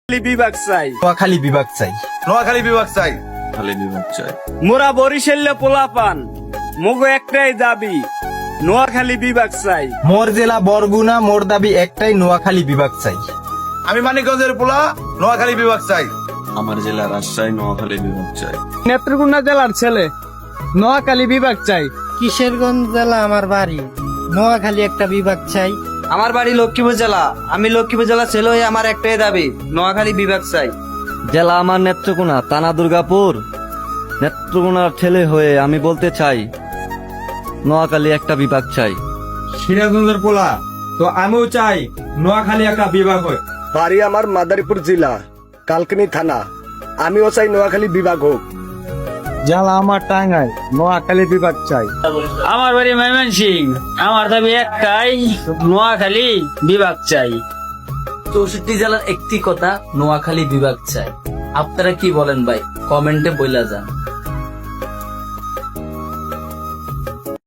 বিভাগ চাই। নোয়াখালী বিভাগ চাই। নোয়াখালী বিভাগ চাই। খালি বিভাগ চাই। মোরা বরিশালে পোলাপান, মগো একটাই দাবি, নোয়াখালী বিভাগ চাই। মোর জেলা বরগুনা, মোর দাবি একটাই, নোয়াখালী বিভাগ চাই। আমি মানিকগঞ্জের পোলা, নোয়াখালী বিভাগ চাই। আমার জেলা রাজশাহী, নোয়াখালী বিভাগ চাই। নেত্রকোনা জেলার ছেলে, নোয়াখালী বিভাগ চাই। কিশোরগঞ্জ জেলা আমার বাড়ি, নোয়াখালী একটা বিভাগ চাই। আমার বাড়ি লক্ষ্মীপুর জেলা, আমি লক্ষ্মীপুর জেলা ছেলে হয়ে আমার একটাই দাবি, নোয়াখালী বিভাগ চাই। জেলা আমার নেত্রকোনা, থানা দুর্গাপুর। নেত্রকোনার ছেলে হয়ে আমি বলতে চাই, নোয়াখালী একটা বিভাগ চাই। সিরাজগঞ্জের পোলা, তো আমিও চাই নোয়াখালী একটা বিভাগ হয়। বাড়ি আমার মাদারীপুর জেলা, কালকিনি থানা। আমিও চাই নোয়াখালী বিভাগ হোক। জেলা আমার টাঙ্গাইল, নোয়াখালী বিভাগ চাই। আমার বাড়ি ময়মনসিংহ, আমার দাবি একটাই, নোয়াখালী বিভাগ চাই। 64 জেলার একটি কথা, নোয়াখালী বিভাগ চাই। আপনারা কি বলেন ভাই, কমেন্টে বইলা যান।